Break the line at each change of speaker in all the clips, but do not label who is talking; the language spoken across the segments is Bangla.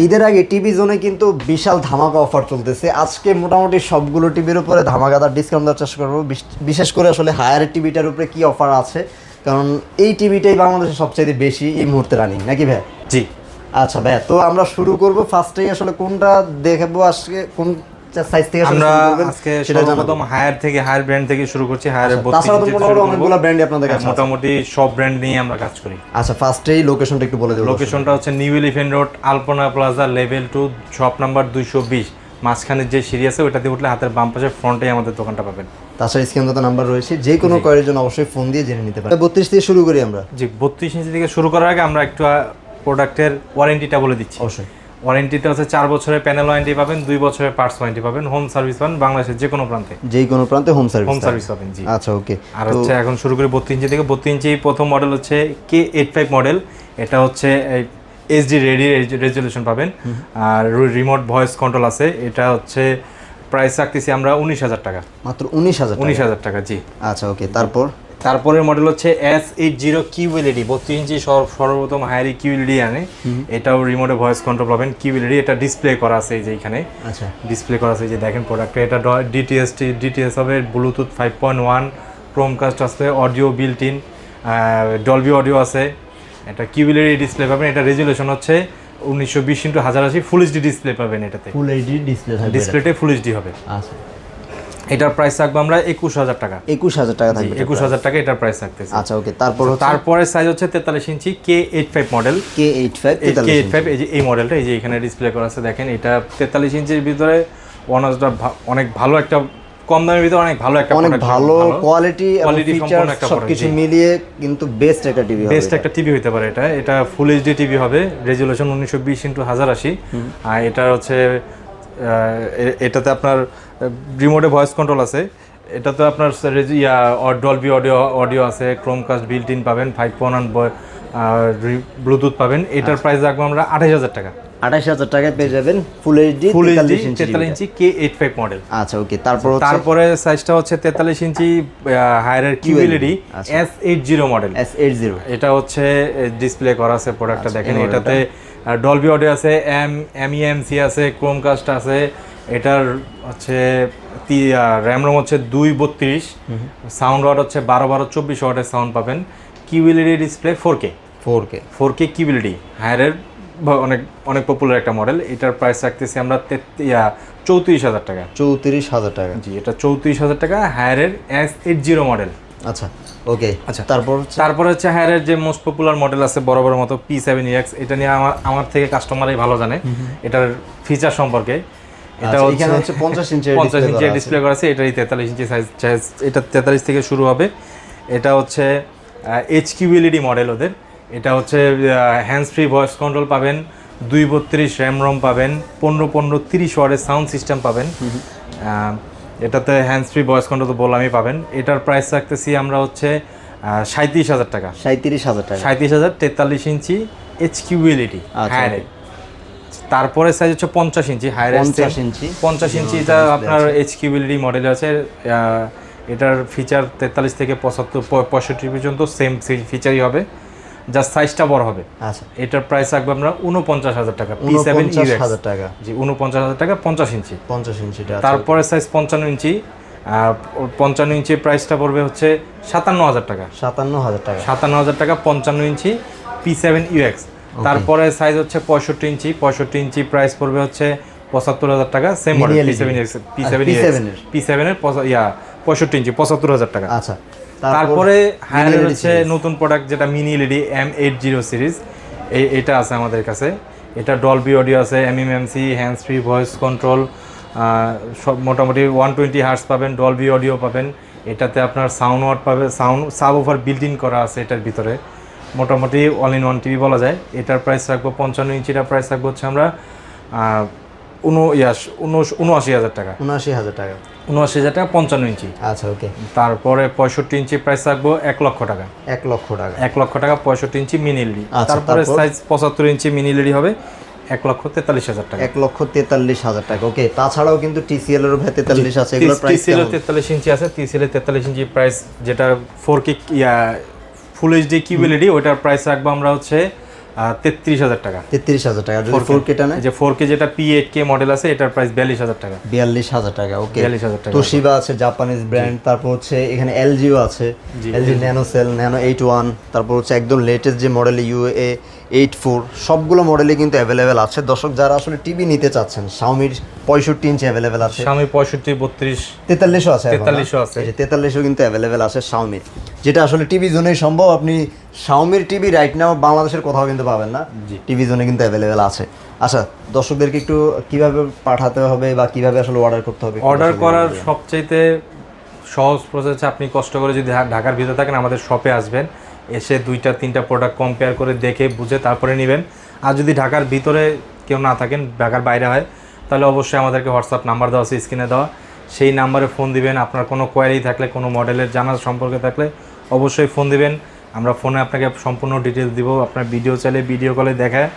ঈদের আগে টিভি জোনে কিন্তু বিশাল ধামাকা অফার চলতেছে। আজকে মোটামুটি সবগুলো টিভির উপরে ধামাকাদার ডিসকাউন্ট দেওয়ার চেষ্টা করবো। বিশেষ করে আসলে হায়ার টিভিটার উপরে কি অফার আছে, কারণ এই টিভিটাই বাংলাদেশে সবচেয়ে বেশি এই মুহূর্তে রানিং, নাকি ভাই?
জি।
আচ্ছা ভাই, তো আমরা শুরু করব ফার্স্টেই আসলে কোনটা দেখবো, আজকে কোন সাইজ থেকে
আমরা আজকে সর্বপ্রথম হায়ার থেকে, হায়ার ব্র্যান্ড থেকে শুরু করছি। হায়ারের
তাছাড়া তো মোটামুটি অনেকগুলো ব্র্যান্ড আপনাদের কাছে
মোটামুটি সব ব্র্যান্ড নিয়ে আমরা কাজ করি।
আচ্ছা, ফার্স্টেই লোকেশনটা একটু বলে দেবো।
লোকেশনটা হচ্ছে নিউ এলিফ্যান্ট রোড, আলপনা প্লাজা, লেভেল 2, শপ নাম্বার 220। মাঝখানে যে সিঁড়ি আছে ওইটাতে উঠলে হাতের বাম পাশে ফ্রন্টে আমাদের দোকানটা পাবেন।
তাছাড়া স্ক্রিনে তো নাম্বার রয়েছে, যে কোনো কোয়ারির জন্য অবশ্যই ফোন দিয়ে জেনে নিতে পারেন। 32 থেকে শুরু করি আমরা।
জি, 32 ইঞ্চি থেকে শুরু করার আগে আমরা একটু প্রোডাক্টের ওয়ারেন্টিটা বলে দিচ্ছি।
অবশ্যই।
ওয়ারেন্টিটা হচ্ছে 4 বছরের প্যানেল ওয়ারেন্টি পাবেন, 2 বছরের পার্টস ওয়ারেন্টি পাবেন, হোম সার্ভিস পাবেন বাংলাদেশের যে কোনো প্রান্তে।
হোম সার্ভিস
পাবেন। জি।
আচ্ছা, ওকে।
আর হচ্ছে এখন শুরু করি 32 ইঞ্চি থেকে। 32 ইঞ্চি প্রথম মডেল হচ্ছে K85 মডেল। এটা হচ্ছে এইচডি রেডি রেজলিউশন পাবেন, আর রিমোট ভয়েস কন্ট্রোল আছে। এটা হচ্ছে প্রাইস রাখতেছি আমরা 19,000 টাকা।
মাত্র 19,000
টাকা। জি।
আচ্ছা, ওকে।
তারপরের মডেল হচ্ছে S80 QLED। 32 ইঞ্চি সর্বপ্রথম হায়ারি QLED আনে। এটাও রিমোটে ভয়েস কন্ট্রোল পাবেন। QLED এটা ডিসপ্লে করা আছে এই যে এখানে। আচ্ছা, ডিসপ্লে করা আছে এই যে দেখেন প্রোডাক্টে। এটা ডিটিএস হবে, ব্লুটুথ 5.1, ক্রোমকাস্ট আছে, audio built in, Dolby audio আছে। এটা QLED ডিসপ্লে পাবেন। এটা রেজুলেশন হচ্ছে 1920x1080 ফুল এইচডি ডিসপ্লে পাবেন। এটাতে
ফুল এইচডি
ডিসপ্লেতে ফুল এইচডি হবে।
আচ্ছা,
এটার প্রাইস রাখবো আমরা 21,000 টাকা।
21,000 টাকা থাকবে।
21,000 টাকা এটার প্রাইস রাখতেছি।
আচ্ছা, ওকে। তারপরে
সাইজ হচ্ছে 43 ইঞ্চি K85 মডেল। K85 এই যে এই মডেলটা এই যে এখানে ডিসপ্লে করা আছে দেখেন। এটা 43 ইঞ্চির ভিতরে অনেক ভালো একটা, কম দামের ভিতরে অনেক ভালো একটা,
অনেক ভালো কোয়ালিটি সম্পন্ন একটা সবকিছু মিলিয়ে কিন্তু বেস্ট একটা টিভি
হতে পারে। এটা ফুল এইচডি টিভি হবে, রেজুলেশন 1920x1080। আর এটা হচ্ছে এটাতে আপনার রিমোটে ভয়েস কন্ট্রোল আছে। এটাতে আপনার ডলবি অডিও আছে, ক্রোমকাস্ট বিল্ট ইন পাবেন, 5.1 ব্লুটুথ পাবেন। এটার প্রাইস রাখবো আমরা 28,000 টাকা।
28,000 টাকায় পেয়ে যাবেন ফুল এইচডি
43 ইঞ্চি K85 মডেল।
আচ্ছা, ওকে।
তারপরে সাইজটা হচ্ছে 43 ইঞ্চি হায়ারের QLED S80 মডেল। এটা হচ্ছে ডিসপ্লে করা আছে প্রোডাক্টটা দেখেন। এটাতে ডলবি অডিও আছে, MEMC আছে, ক্রোমকাস্ট আছে। এটার হচ্ছে র্যাম রোম হচ্ছে 232, সাউন্ড ওয়াট হচ্ছে 12-24 ওয়াটের সাউন্ড পাবেন। QLED ডিসপ্লে 4K QLED হায়ারের অনেক পপুলার একটা মডেল। এটার প্রাইস রাখতেছি আমরা 34,000 টাকা।
34,000 টাকা।
জি, এটা 34,000 টাকা হায়ারের S80 মডেল।
আচ্ছা, ওকে।
আচ্ছা, তারপর হচ্ছে হায়ারের যে মোস্ট পপুলার মডেল আছে বড় মতো P7EX। এটা নিয়ে আমার থেকে কাস্টমারই ভালো জানে এটার ফিচার সম্পর্কে। এটা হচ্ছে
50 ইঞ্চি
ডিসপ্লে করা আছে। এটাই 43 ইঞ্চি সাইজ। এটা 43 থেকে শুরু হবে। এটা হচ্ছে HQLED মডেল ওদের। এটা হচ্ছে হ্যান্ডস ফ্রি ভয়েস কন্ট্রোল পাবেন, 232 র্যাম রোম পাবেন, 15-30 ওয়াটের সাউন্ড সিস্টেম পাবেন। এটাতে হ্যান্ডস ফ্রি ভয়েস কন্ট্রোল তো বললামই পাবেন। এটার প্রাইস রাখতেছি আমরা হচ্ছে 37,000 টাকা। 37,000 43 ইঞ্চি HQLED হায়ারে। তারপরে সাইজ হচ্ছে 50 ইঞ্চি হায়ার। 50 ইঞ্চি এটা আপনার HQLED মডেল আছে। এটার ফিচার 43 থেকে 65 পর্যন্ত সেম ফিচারই হবে, জাস্ট সাইজটা বড় হবে।
আচ্ছা,
এটার প্রাইস রাখবো আমরা 49,000 টাকা।
P7EX টাকা।
জি, 49,000 টাকা 50 ইঞ্চি। তারপরে সাইজ 55 ইঞ্চি। 55 ইঞ্চির প্রাইসটা পড়বে হচ্ছে 57,000 টাকা। 57,000 টাকা 55 ইঞ্চি P7EX। তারপরে সাইজ হচ্ছে 65 ইঞ্চি প্রাইস পড়বে হচ্ছে 75,000 টাকা। সেম মডেল P7 এর 65 ইঞ্চি 75,000 টাকা।
আচ্ছা,
তারপরে হায়ারের হচ্ছে নতুন প্রোডাক্ট যেটা মিনি এলইডি M80 সিরিজ। এটা আছে আমাদের কাছে। এটা ডলবি অডিও আছে, MEMC, hands free voice control, সব মোটামুটি 120 হার্টজ পাবেন, ডলবি অডিও পাবেন। এটাতে আপনার সাউন্ড ওয়াট পাবে, সাবওয়ুফার বিল্ট ইন করা আছে এটার ভিতরে। মোটামুটি অল ইন ওয়ান টিভি বলা যায়। এটার প্রাইস রাখবো 55 ইঞ্চিটার প্রাইস রাখবো হচ্ছে আমরা 79,000 টাকা। 79,000 টাকা 55 ইঞ্চি।
আচ্ছা, ওকে।
তারপরে 65 ইঞ্চি প্রাইস রাখবো 1 লক্ষ টাকা।
1 লক্ষ টাকা
65 ইঞ্চি মিনি এলইডি। তারপরে সাইজ 75 ইঞ্চি মিনি এলইডি হবে 1,43,000 টাকা।
1,43,000 টাকা, ওকে। তাছাড়াও কিন্তু TCL এর 43 আছে, এগুলোর প্রাইস
TCL 43 ইঞ্চি আছে। TCL 43 ইঞ্চি প্রাইস যেটা 4K ফুল এইচডি QLED, ওটার প্রাইস রাখবো আমরা হচ্ছে 33,000 টাকা।
33,000 টাকা। যদি 4K টা নেয়,
যে 4K যেটা P8K মডেল আছে এটার প্রাইস 42,000 টাকা।
42,000 টাকা। ওকে,
42,000 টাকা।
তোশিবা আছে, জাপানিজ ব্র্যান্ড। তারপর হচ্ছে এখানে এলজিও আছে, এলজি ন্যানো সেল, ন্যানো 81। তারপর হচ্ছে একদম লেটেস্ট যে মডেল UA 84, সবগুলো মডেলই কিন্তু অ্যাভেলেবেল আছে। দর্শক যারা আসলে টিভি নিতে চাচ্ছেন, শাওমির 65 ইঞ্চি অ্যাভেলেবেল আছে,
Xiaomi 65, 32,
43ও আছে,
43ও আছে।
43ও কিন্তু অ্যাভেলেবেল আছে শাওমির, যেটা আসলে টিভি জোনেই সম্ভব। আপনি শাওমির টিভি রাইট নাও বাংলাদেশের কোথাও কিন্তু পাবেন না, টিভি জোনে কিন্তু অ্যাভেলেবেল আছে। আচ্ছা, দর্শকদেরকে একটু কিভাবে পাঠাতে হবে বা কিভাবে আসলে অর্ডার করতে হবে?
অর্ডার করার সবচাইতে সহজ প্রসেস, আপনি কষ্ট করে যদি ঢাকার ভিতরে থাকেন আমাদের শপে আসবেন, এসে 2-3টা প্রোডাক্ট কম্পেয়ার করে দেখে বুঝে তারপরে নেবেন। আর যদি ঢাকার ভিতরে কেউ না থাকেন, ঢাকার বাইরে হয়, তাহলে অবশ্যই আমাদেরকে হোয়াটসঅ্যাপ নাম্বার দেওয়া আছে স্ক্রিনে দেওয়া, সেই নাম্বারে ফোন দিবেন। আপনার কোনো কোয়ারি থাকলে, কোনো মডেলের জানার সম্পর্কে থাকলে অবশ্যই ফোন দিবেন। আমরা ফোনে আপনাকে সম্পূর্ণ ডিটেলস দিব। আপনার ভিডিও চাইলে ভিডিও কলে দেখায়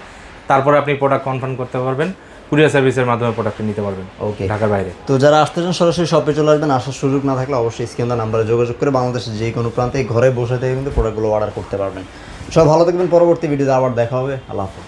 তারপরে আপনি প্রোডাক্ট কনফার্ম করতে পারবেন। কুরিয়ার সার্ভিসের মাধ্যমে প্রোডাক্ট নিতে পারবেন
ওকে,
ঢাকার বাইরে।
তো যারা আসতে চান সরাসরি শপে চলে আসবেন। আসার সুযোগ না থাকলে অবশ্যই স্ক্রিনে নাম্বারে যোগাযোগ করে বাংলাদেশের যে কোনো প্রান্তে ঘরে বসে থেকে কিন্তু প্রোডাক্টগুলো অর্ডার করতে পারবেন। সব ভালো থাকবেন, পরবর্তী ভিডিওতে আবার দেখা হবে। আল্লাহ হাফেজ।